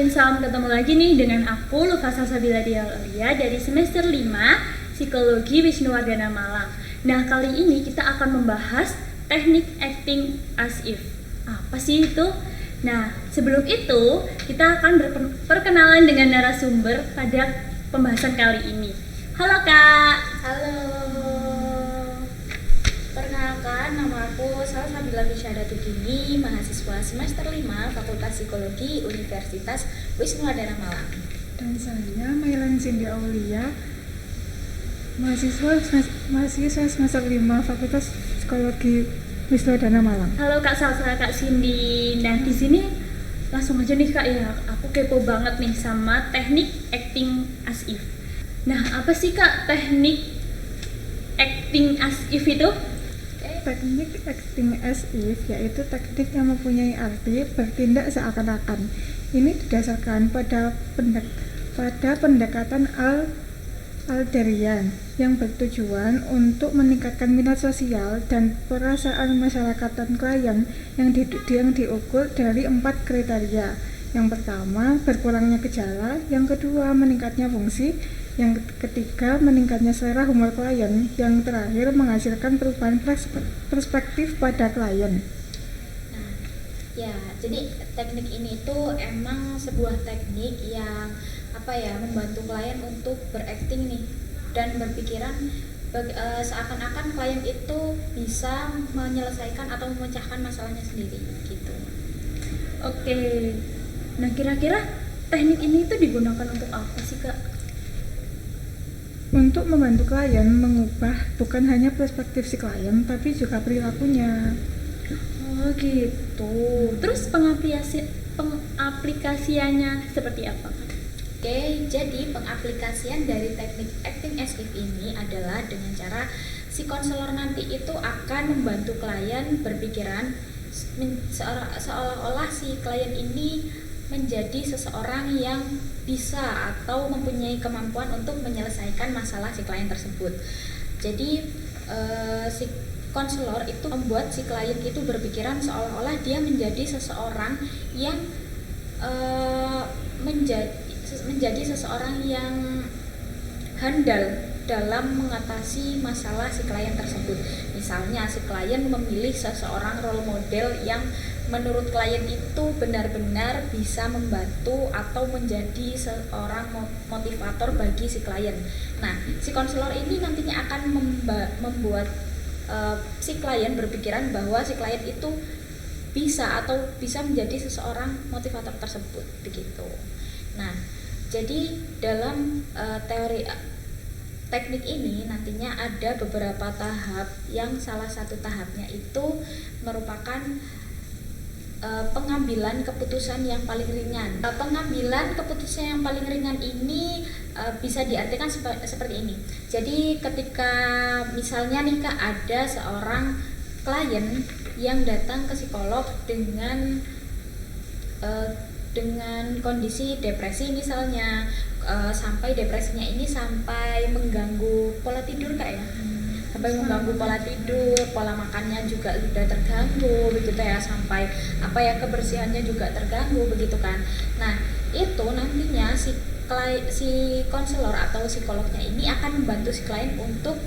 Insam, ketemu lagi nih dengan aku Lufa Salsabila Diaulia dari semester 5 Psikologi Wisnuwardana Malang. Nah, kali ini kita akan membahas teknik acting as if. Apa sih itu? Nah, sebelum itu kita akan berkenalan dengan narasumber pada pembahasan kali ini. Halo Kak. Halo, perkenalkan nama aku Salsabila Diaulia, mahasiswa semester 5 Fakultas Psikologi Universitas Wisnuwardana Malang. Dan saya Mailan Cindy Aulia, mahasiswa semester 5 Fakultas Psikologi Wisnuwardana Malang. Halo Kak Salsa, Kak Cindy. Nah, di sini langsung aja nih Kak ya. Aku kepo banget nih sama teknik acting as if. Nah, apa sih Kak teknik acting as if itu? Teknik acting as if yaitu teknik yang mempunyai arti bertindak seakan-akan. Ini didasarkan pada pendekatan Adlerian yang bertujuan untuk meningkatkan minat sosial dan perasaan masyarakat dan klien yang diukur dari 4 kriteria. Yang pertama, berkurangnya gejala. Yang kedua, meningkatnya fungsi. Yang ketiga, meningkatnya selera humor klien. Yang terakhir, menghasilkan perubahan perspektif pada klien. Nah, ya, jadi teknik ini tuh emang sebuah teknik yang membantu klien untuk berakting nih dan berpikiran seakan-akan klien itu bisa menyelesaikan atau memecahkan masalahnya sendiri gitu. Oke. Nah, kira-kira teknik ini tuh digunakan untuk apa sih Kak? Untuk membantu klien mengubah bukan hanya perspektif si klien tapi juga perilakunya. Oh gitu. Terus pengaplikasiannya seperti apa Kak? Oke, jadi pengaplikasian dari teknik acting as if ini adalah dengan cara si konselor nanti itu akan membantu klien berpikiran seolah-olah si klien ini menjadi seseorang yang bisa atau mempunyai kemampuan untuk menyelesaikan masalah si klien tersebut. Jadi si konselor itu membuat si klien itu berpikiran seolah-olah dia menjadi seseorang yang menjadi seseorang yang handal dalam mengatasi masalah si klien tersebut. Misalnya si klien memilih seseorang role model yang menurut klien itu benar-benar bisa membantu atau menjadi seorang motivator bagi si klien. Nah, si konselor ini nantinya akan membuat si klien berpikiran bahwa si klien itu bisa menjadi seseorang motivator tersebut begitu. Nah, jadi dalam teori teknik ini nantinya ada beberapa tahap yang salah satu tahapnya itu merupakan pengambilan keputusan yang paling ringan. Pengambilan keputusan yang paling ringan ini bisa diartikan seperti ini. Jadi ketika misalnya nih Kak, ada seorang klien yang datang ke psikolog dengan kondisi depresi misalnya, sampai depresinya ini sampai mengganggu pola tidur Kak ya. Sampai mengganggu pola tidur, pola makannya juga sudah terganggu begitu ya, sampai kebersihannya juga terganggu begitu kan. Nah, itu nantinya si konselor atau psikolognya ini akan membantu si klien untuk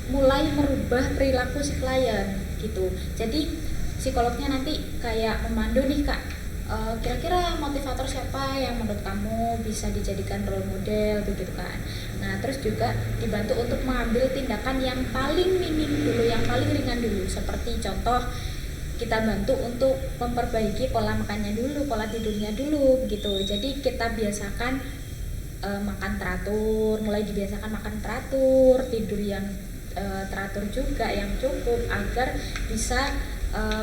mulai merubah perilaku si klien gitu. Jadi psikolognya nanti kayak memandu nih Kak, kira-kira motivator siapa yang menurut kamu bisa dijadikan role model begitu kan. Nah, terus juga dibantu untuk mengambil tindakan yang paling minim dulu, yang paling ringan dulu, seperti contoh kita bantu untuk memperbaiki pola makannya dulu, pola tidurnya dulu begitu. Jadi kita biasakan makan teratur, mulai dibiasakan makan teratur, tidur yang teratur juga, yang cukup, agar bisa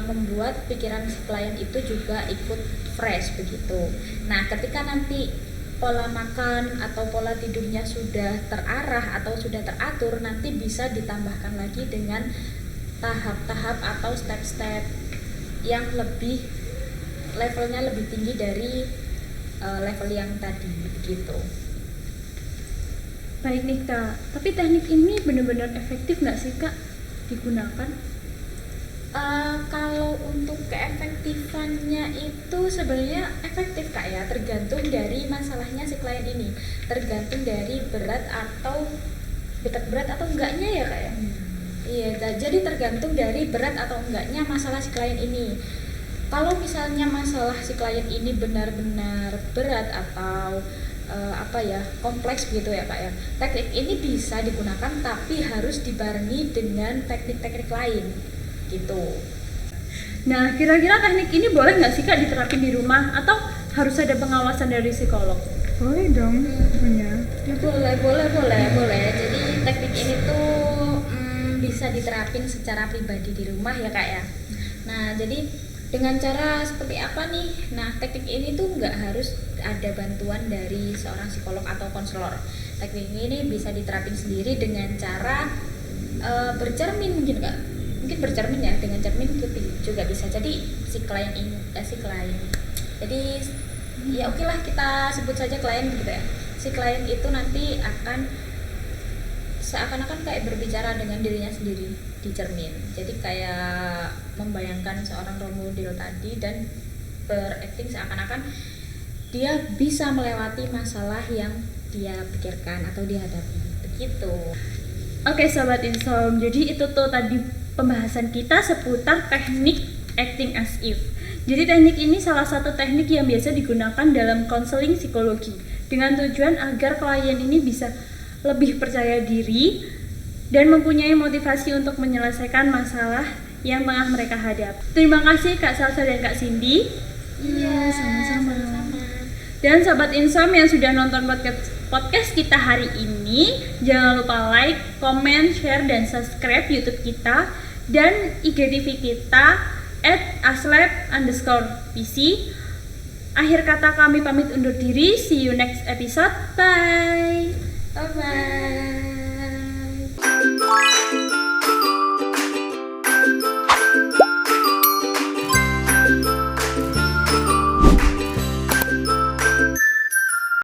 membuat pikiran si klien itu juga ikut fresh begitu. Nah, ketika nanti pola makan atau pola tidurnya sudah terarah atau sudah teratur, nanti bisa ditambahkan lagi dengan tahap-tahap atau step-step yang levelnya lebih tinggi dari level yang tadi begitu. Baik nih Kak, tapi teknik ini benar-benar efektif nggak sih Kak digunakan? Kalau untuk keefektifannya itu sebenarnya efektif Kak ya, tergantung dari masalahnya si klien ini, tergantung dari berat atau enggaknya ya Kak ya. Iya, jadi tergantung dari berat atau enggaknya masalah si klien ini. Kalau misalnya masalah si klien ini benar-benar berat atau kompleks gitu ya Kak ya, teknik ini bisa digunakan tapi harus dibarengi dengan teknik-teknik lain gitu. Nah, kira-kira teknik ini boleh nggak sih Kak diterapin di rumah atau harus ada pengawasan dari psikolog? Boleh dong, punya. Ya, boleh. Jadi teknik ini tuh bisa diterapin secara pribadi di rumah ya Kak ya. Nah, jadi dengan cara seperti apa nih? Nah, teknik ini tuh nggak harus ada bantuan dari seorang psikolog atau konselor. Teknik ini bisa diterapin sendiri dengan cara bercermin mungkin Kak. Mungkin bercermin ya, dengan cermin juga bisa. Jadi si klien. Jadi ya oke lah kita sebut saja klien gitu ya. Si klien itu nanti akan seakan-akan kayak berbicara dengan dirinya sendiri di cermin. Jadi kayak membayangkan seorang role model tadi dan berakting seakan-akan dia bisa melewati masalah yang dia pikirkan atau dihadapi. Begitu. Oke Sobat Insom, jadi itu tuh tadi pembahasan kita seputar teknik acting as if. Jadi teknik ini salah satu teknik yang biasa digunakan dalam konseling psikologi dengan tujuan agar klien ini bisa lebih percaya diri dan mempunyai motivasi untuk menyelesaikan masalah yang tengah mereka hadapi. Terima kasih Kak Salsa dan Kak Cindy. Iya, sama-sama. Dan Sobat Insom yang sudah nonton podcast kita hari ini, jangan lupa like, comment, share, dan subscribe YouTube kita dan IGTV kita @aslab_pc. Akhir kata kami pamit undur diri. See you next episode. Bye. Bye-bye.